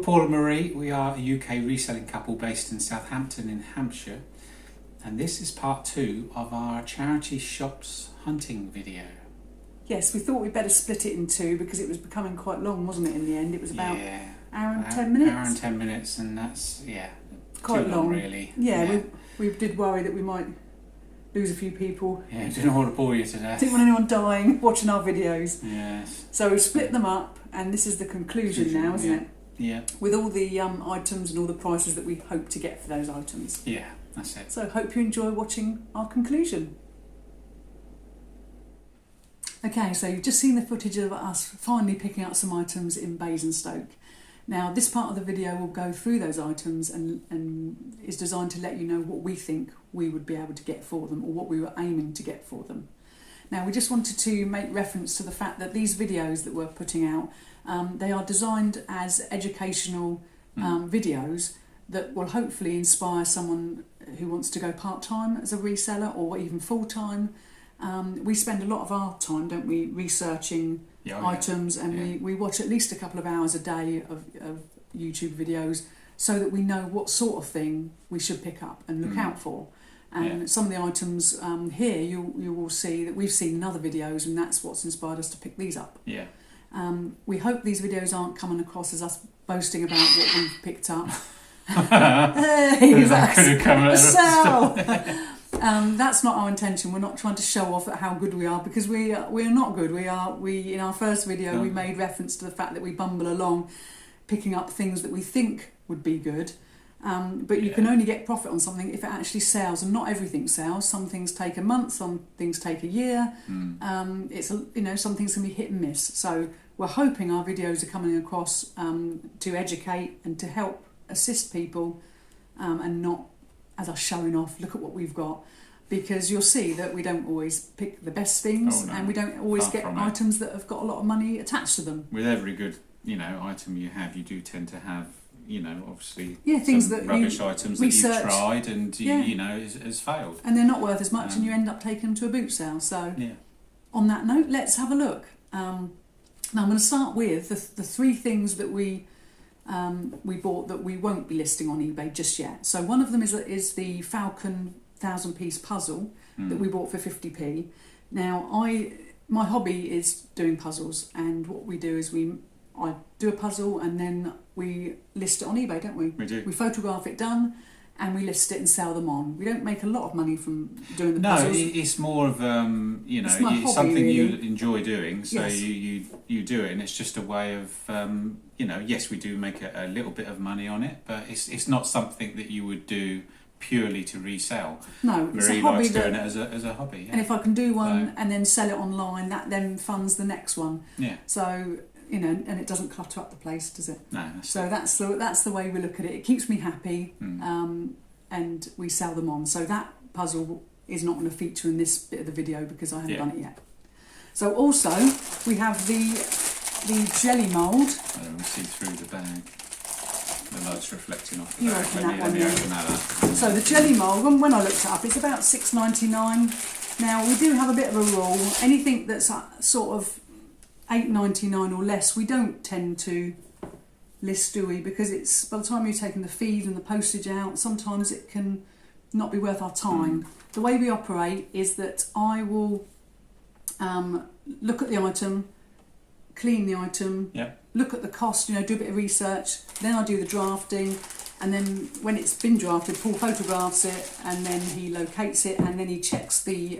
Paul and Marie. We are a UK reselling couple based in Southampton in Hampshire, and this is part 2 of our charity shops hunting video. Yes, we thought we'd better split it in 2 because it was becoming quite long, wasn't it, in the end? It was about an hour and 10 minutes. Hour and 10 minutes, and that's, quite too long really. Yeah. We did worry that we might lose a few people. Yeah, didn't want to bore you to death. Didn't want anyone dying watching our videos. Yes. So we've split them up, and this is the conclusion now, isn't it? Yeah. With all the items and all the prices that we hope to get for those items. Yeah, that's it. So hope you enjoy watching our conclusion. Okay, so you've just seen the footage of us finally picking up some items in Basingstoke. Now, this part of the video will go through those items and is designed to let you know what we think we would be able to get for them, or what we were aiming to get for them. Now, we just wanted to make reference to the fact that these videos that we're putting out, they are designed as educational videos that will hopefully inspire someone who wants to go part-time as a reseller, or even full-time. We spend a lot of our time, don't we, researching items, and we watch at least a couple of hours a day of YouTube videos so that we know what sort of thing we should pick up and look out for. And some of the items here you will see that we've seen in other videos, and that's what's inspired us to pick these up. Yeah. We hope these videos aren't coming across as us boasting about what we've picked up. Hey, that's a sell! That's not our intention. We're not trying to show off at how good we are, because we are not good. We in our first video we made reference to the fact that we bumble along picking up things that we think would be good, but you can only get profit on something if it actually sells, and not everything sells. Some things take a month, some things take a year. Some things can be hit and miss. So we're hoping our videos are coming across to educate and to help assist people, and not as us showing off, look at what we've got, because you'll see that we don't always pick the best things, and we don't always get items that have got a lot of money attached to them. With every good, item you have, you do tend to have, obviously things some that rubbish items that you've tried and has failed, and they're not worth as much, and you end up taking them to a boot sale. So on that note, let's have a look. Now I'm going to start with the 3 things that we bought that we won't be listing on eBay just yet. So one of them is the Falcon 1000-piece puzzle that we bought for 50p. Now, my hobby is doing puzzles, and what we do is I do a puzzle and then we list it on eBay, don't we? We do. We photograph it done and we list it and sell them on. We don't make a lot of money from doing the puzzles. No, it's more of it's my hobby, something really. You enjoy doing, so yes. you do it, and it's just a way of yes, we do make a little bit of money on it, but it's not something that you would do purely to resell. No, it's Marie a hobby likes doing it as a hobby. Yeah. And if I can do one and then sell it online, that then funds the next one. Yeah. So and it doesn't clutter up the place, does it? No. That's the way we look at it. It keeps me happy, and we sell them on. So that puzzle is not going to feature in this bit of the video because I haven't done it yet. So also we have the jelly mould. I don't see through the bag. The light's reflecting off the You bag. open Let that me one. open that up. So the jelly mould, when I looked it up, it's about $6.99. Now we do have a bit of a rule. Anything that's sort of $8.99 or less, we don't tend to list, do we? Because it's, by the time you're taking the feed and the postage out, sometimes it can not be worth our time. The way we operate is that I will look at the item, clean the item, look at the cost, do a bit of research, then I do the drafting, and then when it's been drafted, Paul photographs it, and then he locates it, and then he checks the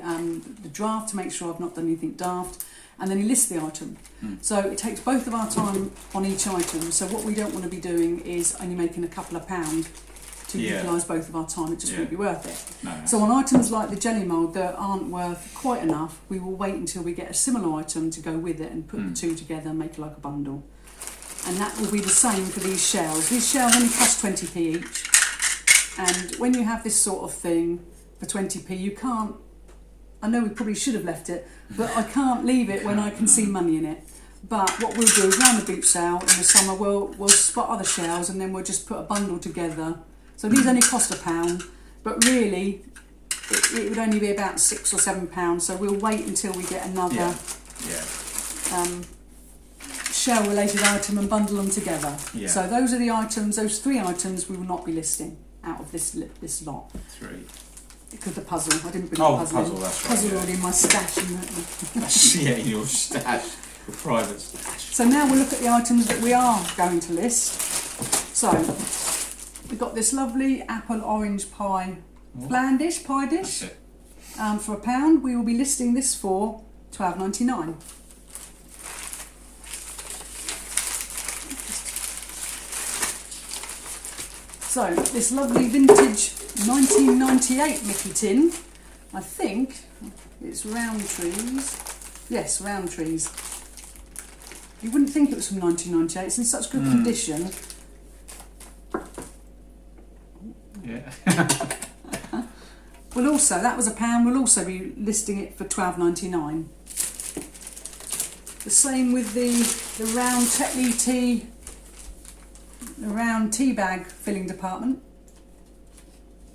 draft to make sure I've not done anything daft, and then he lists the item. So it takes both of our time on each item. So what we don't want to be doing is only making a couple of pounds to utilise both of our time. It just won't be worth it. No. So on items like the jelly mould that aren't worth quite enough, we will wait until we get a similar item to go with it and put the 2 together and make it like a bundle. And that will be the same for these shells. These shells only cost 20p each, and when you have this sort of thing for 20p, you can't, I know we probably should have left it, but I can't leave it when I can see money in it. But what we'll do is round the boot sale in the summer, we'll spot other shells, and then we'll just put a bundle together. So these only cost £1, but really it would only be about £6 or £7. So we'll wait until we get another shell related item and bundle them together. Yeah. So those are the items, those 3 items we will not be listing out of this lot. 3. Because the puzzle, I didn't bring Oh, the puzzle. puzzle, that's right. Puzzle Yeah. already in my stash. Yeah, in your stash, your private stash. So now we'll look at the items that we are going to list. So we've got this lovely apple orange pie flan dish, pie dish. That's it. For £1. We will be listing this for £12.99. So this lovely vintage 1998 Mickey tin, I think it's Roundtrees. Yes, Roundtrees. You wouldn't think it was from 1998. It's in such good condition. Yeah. We'll also, that was £1. We'll also be listing it for £12.99. The same with the round Tetley tea, the round tea bag filling department.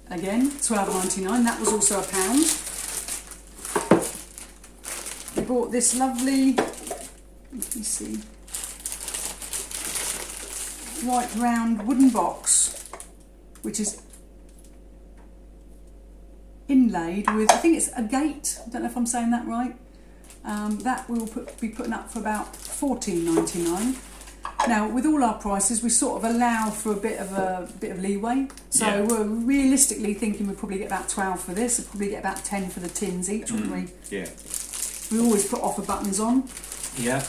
Again, £12.99. That was also £1. We bought this lovely, let me see, white round wooden box, which is inlaid with, I think it's agate, I don't know if I'm saying that right. That we will be putting up for about $14.99. Now, with all our prices, we sort of allow for a bit of leeway. So Yeah. we're realistically thinking we'll probably get about 12 for this. We'll probably get about 10 for the tins each, wouldn't we? Yeah. We always put offer buttons on. Yeah.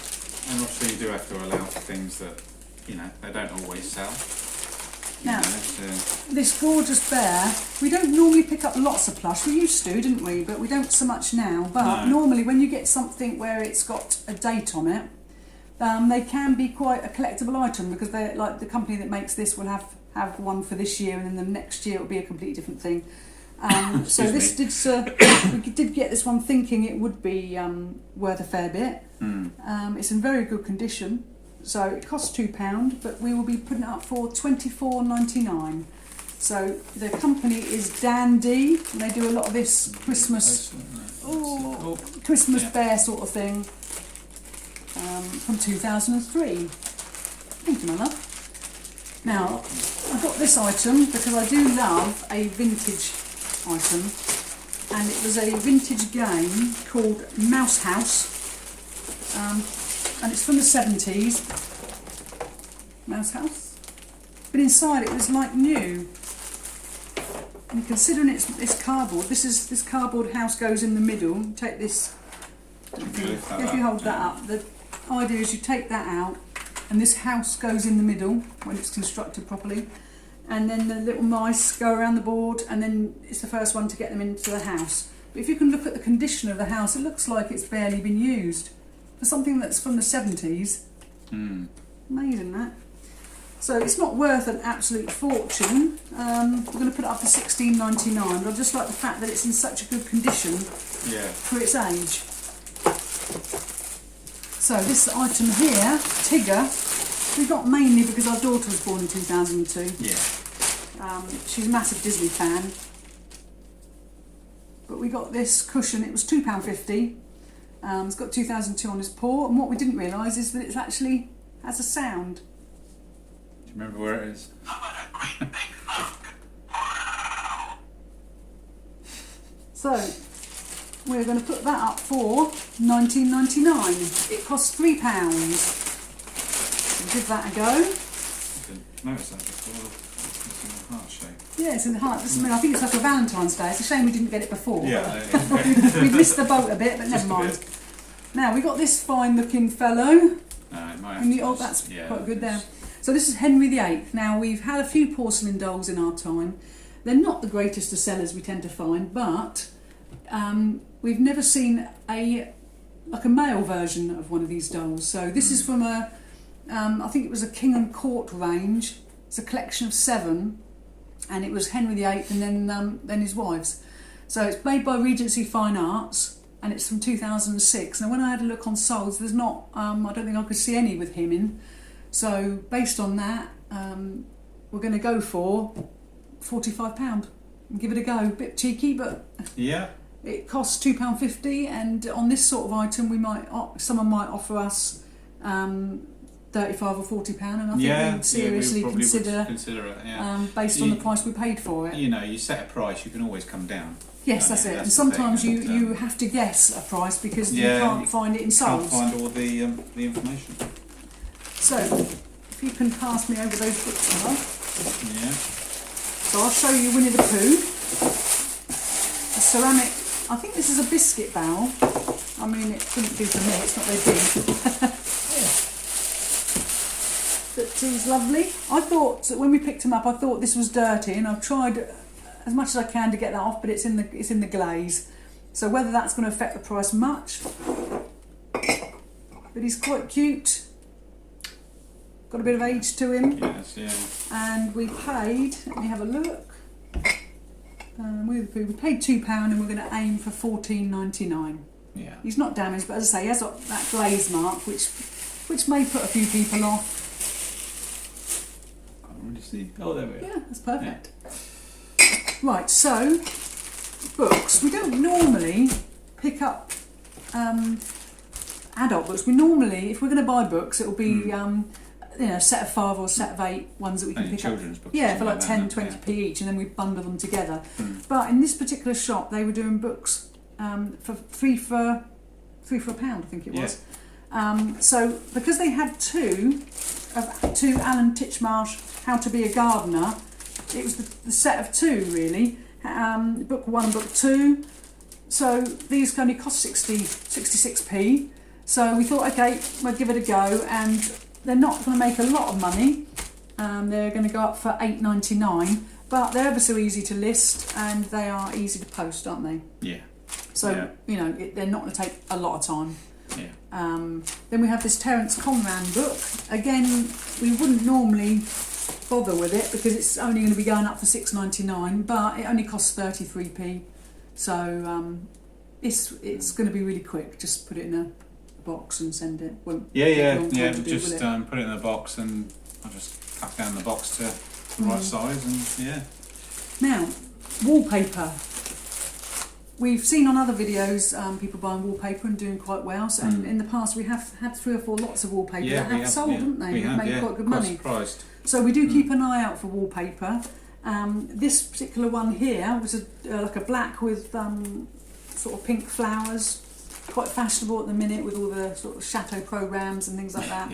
And also you do have to allow for things that, they don't always sell. Now, this gorgeous bear, we don't normally pick up lots of plush. We used to, didn't we? But we don't so much now. But No. normally when you get something where it's got a date on it, they can be quite a collectible item, because they're like, the company that makes this will have one for this year, and then the next year it'll be a completely different thing. So this did, we did get this one thinking it would be worth a fair bit. It's in very good condition, so it costs £2, but we will be putting it up for $24.99. So the company is Dandy, and they do a lot of this Christmas bear sort of thing. From 2003. Thank you, my love. Now, I got this item because I do love a vintage item, and it was a vintage game called Mouse House, and it's from the 70s. Mouse House. But inside it was like new. And considering it's cardboard, this cardboard house goes in the middle. Take this. If you hold that up, the idea is you take that out, and this house goes in the middle when it's constructed properly, and then the little mice go around the board, and then it's the first one to get them into the house. But if you can look at the condition of the house, it looks like it's barely been used for something that's from the 70s. Amazing, that. So it's not worth an absolute fortune. We're going to put it up for $16.99, but I just like the fact that it's in such a good condition for its age. So this item here, Tigger, we got mainly because our daughter was born in 2002. Yeah. She's a massive Disney fan. But we got this cushion, it was £2.50. It's got 2002 on its paw, and what we didn't realise is that it actually has a sound. Do you remember where it is? So we're going to put that up for $19.99. It costs £3. We'll give that a go. I didn't notice that before. It's in the heart shape. Yeah, it's in the heart. I think it's like a Valentine's Day. It's a shame we didn't get it before. Yeah. We've missed the boat a bit, but never mind. Now, we got this fine-looking fellow. It might have to That's quite good there. So this is Henry VIII. Now, we've had a few porcelain dolls in our time. They're not the greatest of sellers, we tend to find, but we've never seen a male version of one of these dolls. So this is from I think it was a King and Court range. It's a collection of 7, and it was Henry VIII and then his wives. So it's made by Regency Fine Arts, and it's from 2006. Now, when I had a look on Solds, there's not, I don't think I could see any with him in. So based on that, we're going to go for £45 and give it a go. A bit cheeky, but it costs £2.50, and on this sort of item, someone might offer us 35 or 40 pound, and I think we'd seriously would consider it. based on the price we paid for it. You know, you set a price, you can always come down. Yes, that's it. And sometimes you have to guess a price because you can't find it in sold. Can't find all the information. So, if you can pass me over those books now. Yeah. So I'll show you Winnie the Pooh. A ceramic. I think this is a biscuit barrel. I mean, it couldn't be for me. It's not very big. But he's lovely. I thought when we picked him up, I thought this was dirty, and I've tried as much as I can to get that off, but it's in the glaze. So whether that's going to affect the price much, but he's quite cute. Got a bit of age to him. Yes, yeah. And we paid. Let me have a look. We paid £2, and we're going to aim for $14.99. Yeah. He's not damaged, but as I say, he has got that glaze mark, which may put a few people off. Can't really see. Oh, there we are. Yeah, that's perfect. Yeah. Right, so books. We don't normally pick up adult books. We normally, if we're going to buy books, it'll be a set of 5 or a set of 8 ones that we can pick up. Children's books. Yeah, for like 10, 20p each, and then we bundle them together. But in this particular shop, they were doing books for three for a pound, I think it was. Yeah. So because they had two Alan Titchmarsh How to Be a Gardener, it was the set of 2 really, book 1 and book 2. So these only cost 66p. So we thought, okay, we'll give it a go, and they're not going to make a lot of money. They're going to go up for $8.99, but they're ever so easy to list, and they are easy to post, aren't they? Yeah. So they're not going to take a lot of time. Yeah. Then we have this Terence Conran book. Again, we wouldn't normally bother with it because it's only going to be going up for $6.99, but it only costs 33p. So it's going to be really quick. Just put it in a box and send it. Just put it in the box, and I'll just cut down the box to the right size, and Now, wallpaper. We've seen on other videos people buying wallpaper and doing quite well. So, and in the past we have had 3 or 4 lots of wallpaper that have sold, haven't they? We've made quite good money. Surprised. So we do keep an eye out for wallpaper. This particular one here was like a black with sort of pink flowers. Quite fashionable at the minute with all the sort of chateau programs and things like that.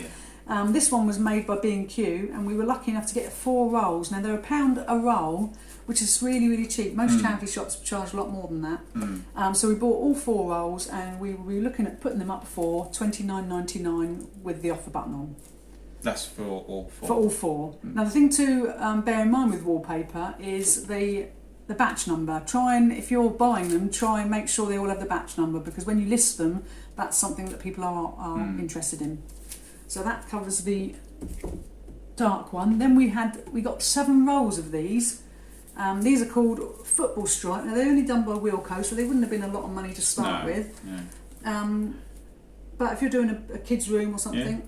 This one was made by B&Q, and we were lucky enough to get 4 rolls. Now they're £1 a roll, which is really, really cheap. Most charity shops charge a lot more than that. So we bought all 4 rolls, and we were looking at putting them up for $29.99 with the offer button on. That's for all 4? For all 4. Now the thing to bear in mind with wallpaper is the batch number. If you're buying them, try and make sure they all have the batch number, because when you list them, that's something that people are interested in. So that covers the dark one. Then we got 7 rolls of these. These are called football stripe. Now they're only done by Wilco, so they wouldn't have been a lot of money to start with. No. But if you're doing a kid's room or something,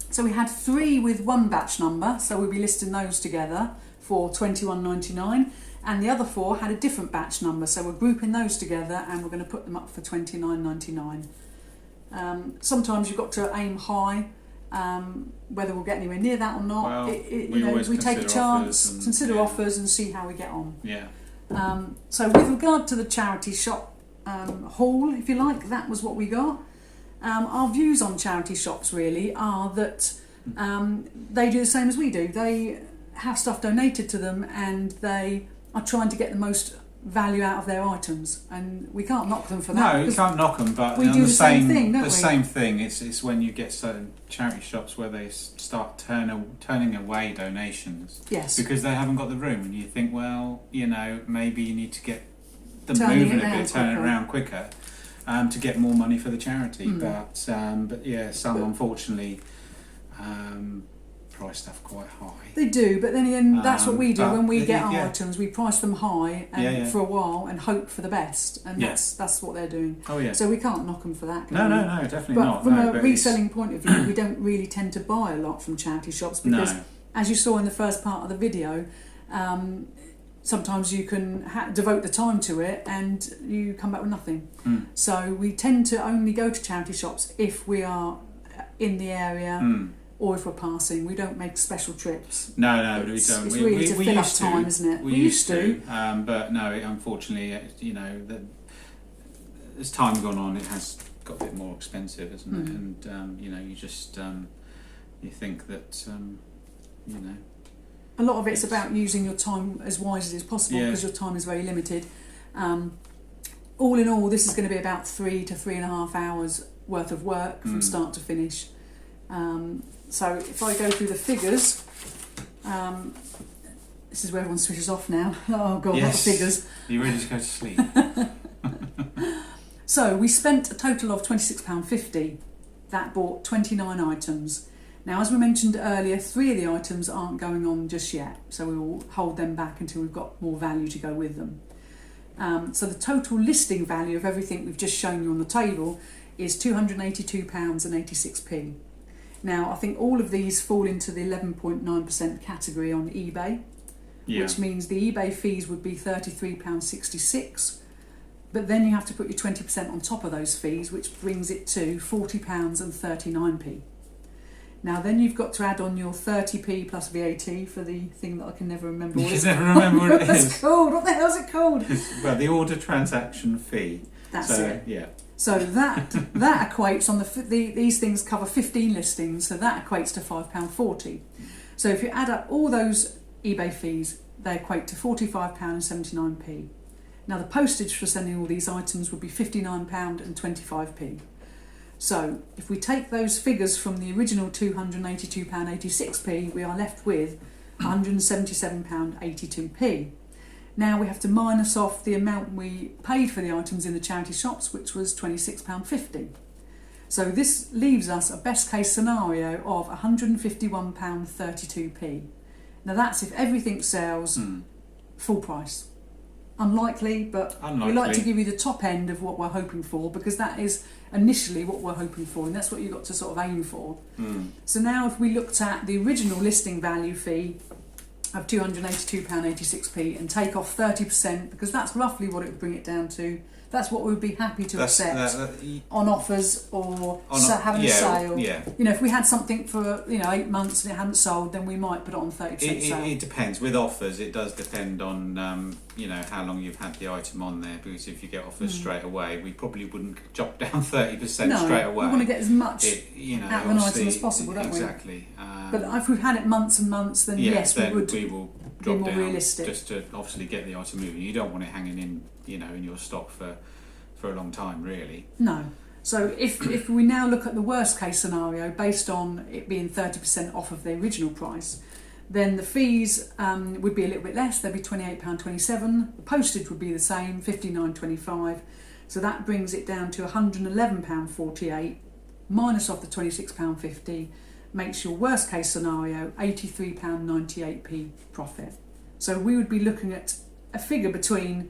so we had 3 with 1 batch number, so we'll be listing those together for $21.99. And the other 4 had a different batch number, so we're grouping those together, and we're going to put them up for $29.99. Sometimes you've got to aim high. Whether we'll get anywhere near that or not, well, we take a chance, consider offers, and see how we get on. Yeah. So with regard to the charity shop haul, if you like, that was what we got. Our views on charity shops really are that they do the same as we do. They have stuff donated to them, and they are trying to get the most value out of their items, and we can't knock them for that. No, you can't knock them, but we do the same thing, don't we? The same thing. It's when you get certain charity shops where they start turning away donations. Yes. Because they haven't got the room, and you think, well, maybe you need to get them moving a bit, turn it around quicker, to get more money for the charity. But some unfortunately price stuff quite high. They do, but then again, that's what we do when we get our items. We price them high and for a while and hope for the best, and that's what they're doing. Oh yeah. So we can't knock them for that. No, definitely not. But from a reselling point of view, we don't really tend to buy a lot from charity shops because, as you saw in the first part of the video, sometimes you can devote the time to it and you come back with nothing. So we tend to only go to charity shops if we are in the area or if we're passing. We don't make special trips. No, we don't. It's really to fill up time, isn't it? We used to. But no, unfortunately, you know, as time gone on, it has got a bit more expensive, isn't it? And you know, you just you think that you know, a lot of it's about using your time as wisely as possible because your time is very limited. All in all, this is going to be about 3 to 3.5 hours worth of work from start to finish. So if I go through the figures, this is where everyone switches off now. Oh God, not the figures. You ready to go to sleep? So we spent a total of £26.50. That bought 29 items. Now, as we mentioned earlier, 3 of the items aren't going on just yet, so we will hold them back until we've got more value to go with them. So the total listing value of everything we've just shown you on the table is £282.86. Now, I think all of these fall into the 11.9% category on eBay, which means the eBay fees would be £33.66, but then you have to put your 20% on top of those fees, which brings it to £40.39. Now, then you've got to add on your 30p plus VAT for the thing that I can never remember what it's remember what it is. It's called. What the hell's it called? Well, the order transaction fee. That's it. Yeah. So that equates on these things cover 15 listings, so that equates to £5.40. So if you add up all those eBay fees, they equate to £45.79. Now the postage for sending all these items would be £59.25. So if we take those figures from the original £282.86, we are left with £177.82. Now we have to minus off the amount we paid for the items in the charity shops, which was £26.50. So this leaves us a best case scenario of £151.32. Now that's if everything sells full price. Unlikely, but we like to give you the top end of what we're hoping for, because that is initially what we're hoping for, and that's what you've got to sort of aim for. So now if we looked at the original listing value fee of £282.86 and take off 30%, because that's roughly what it would bring it down to. That's what we would be happy to accept on offers or having a sale. Yeah. You know, if we had something for 8 months and it hadn't sold, then we might put it on 30% sale. It depends. With offers, it does depend on how long you've had the item on there. Because if you get offers straight away, we probably wouldn't chop down 30% straight away. We want to get as much out of an item as possible, don't we? Exactly. But if we've had it months and months, then yes, we will drop more down realistic. Just to obviously get the item moving. You don't want it hanging in your stock for a long time, really. No. So if we now look at the worst case scenario, based on it being 30% off of the original price, then the fees would be a little bit less. They'd be £28.27. The postage would be the same, £59.25. So that brings it down to £111.48, minus off the £26.50, makes your worst case scenario £83.98p profit. So we would be looking at a figure between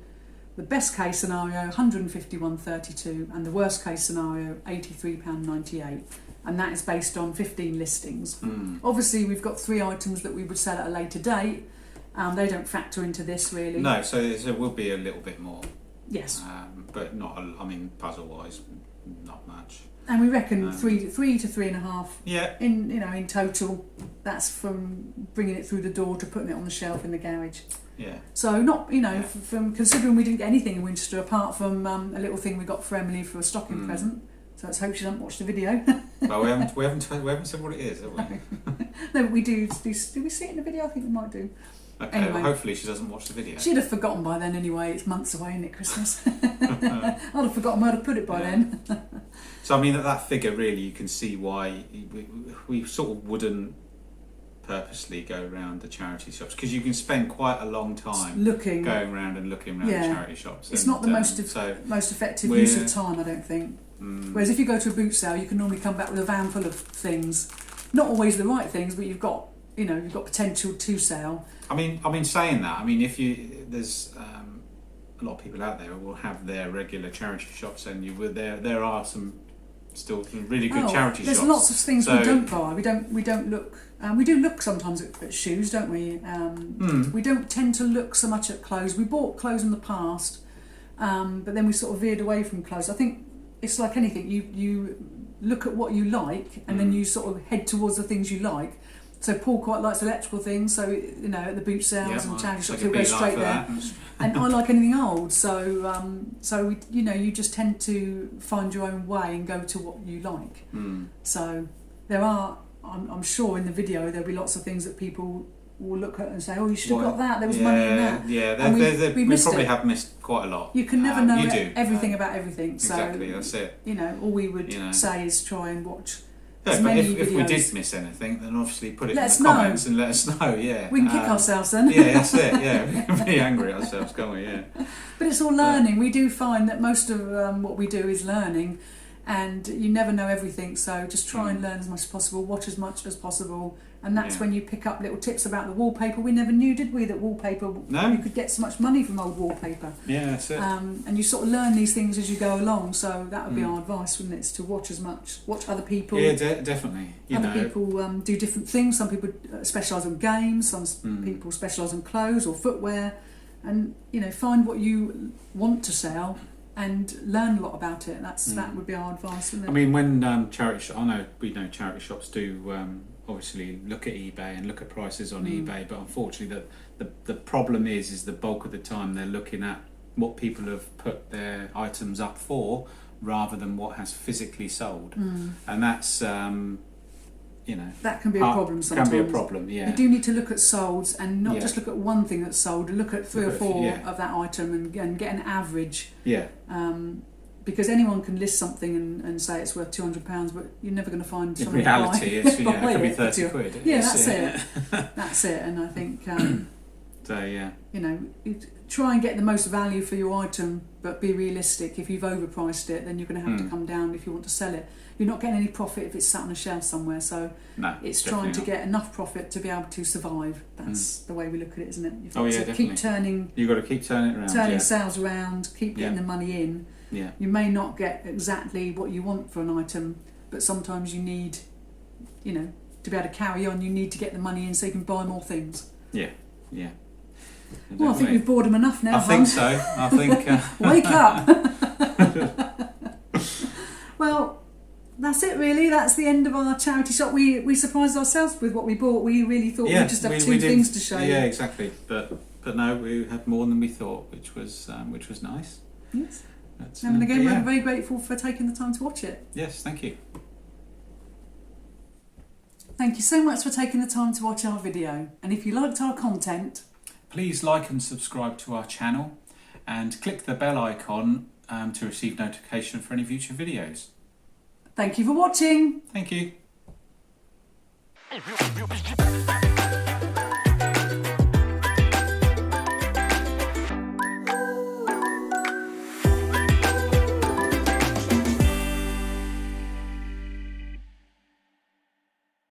the best case scenario £151.32 and the worst case scenario £83.98, and that is based on 15 listings. Obviously we've got 3 items that we would sell at a later date. They don't factor into this really. No, so there will be a little bit more. Yes. But not, puzzle wise, not much. And we reckon 3 to 3.5. Yeah. In total, that's from bringing it through the door to putting it on the shelf in the garage. Yeah. So not, from considering we didn't get anything in Winchester apart from a little thing we got for Emily for a stocking present. So let's hope she doesn't watch the video. Well, we haven't said what it is, have we? No, but we do. Do we see it in the video? I think we might do. Okay. Anyway, well, hopefully she doesn't watch the video. She'd have forgotten by then anyway. It's months away, isn't it, Christmas? I'd have forgotten where to put it by then. So that figure really, you can see why we sort of wouldn't purposely go around the charity shops, because you can spend quite a long time going around and looking around the charity shops. It's not the most effective use of time, I don't think. Whereas if you go to a boot sale, you can normally come back with a van full of things, not always the right things, but you've got potential to sell. Saying that, there's a lot of people out there who will have their regular charity shops, and there are some really good charity shops. There's lots of things we don't buy. We don't look. We do look sometimes at shoes, don't we? We don't tend to look so much at clothes. We bought clothes in the past, but then we sort of veered away from clothes. I think it's like anything. You look at what you like, and then you sort of head towards the things you like. So Paul quite likes electrical things, so you know, at the boot sales and charity shops, he'll go straight there. And I like anything old, so you just tend to find your own way and go to what you like. So there are, I'm sure in the video there'll be lots of things that people will look at and say, oh, you should have got that, there was money in that. Yeah, we probably have missed quite a lot. You can never know everything about everything. So, exactly, that's it. You know, all we would say is try and watch as many videos. If we did miss anything, then obviously put it in the comments and let us know, We can kick ourselves then. Yeah, that's it, yeah. We can be angry at ourselves, can't we, yeah. But it's all learning. We do find that most of what we do is learning, and you never know everything, so just try and learn as much as possible, watch as much as possible, and that's when you pick up little tips about the wallpaper. We never knew, did we, that wallpaper, you could get so much money from old wallpaper. Yeah, that's it. And you sort of learn these things as you go along, so that would be our advice, wouldn't it, is to watch other people. Yeah, definitely. Other people do different things. Some people specialise on games, some people specialise on clothes or footwear, and you know, find what you want to sell and learn a lot about it. That would be our advice, wouldn't it? I mean, when we know charity shops do obviously look at eBay and look at prices on eBay, but unfortunately the problem is the bulk of the time they're looking at what people have put their items up for rather than what has physically sold, and that's that can be a problem sometimes. Can be a problem, yeah. You do need to look at solds and not just look at one thing that's sold. Look at three or four of that item and get an average. Yeah. Because anyone can list something and say it's worth £200, but you're never going to find in someone reality it could be 30 quid. Yeah, that's it. That's it. And I think you try and get the most value for your item, but be realistic. If you've overpriced it, then you're going to have to come down if you want to sell it. You're not getting any profit if it's sat on a shelf somewhere, so it's trying to get enough profit to be able to survive. That's the way we look at it, isn't it? You've got to keep turning. You've got to keep turning it around. Turning sales around, keep getting the money in. Yeah. You may not get exactly what you want for an item, but sometimes you need, to be able to carry on, you need to get the money in so you can buy more things. Yeah, yeah. Well, I think we've bored them enough now. I think so. I think. Wake up! Well, that's it really. That's the end of our charity shop. We surprised ourselves with what we bought. We really thought we'd just have two things to show you. Yeah, exactly. But no, we had more than we thought, which was nice. Yes. And again, we're very grateful for taking the time to watch it. Yes, thank you. Thank you so much for taking the time to watch our video. And if you liked our content, please like and subscribe to our channel and click the bell icon to receive notification for any future videos. Thank you for watching. Thank you.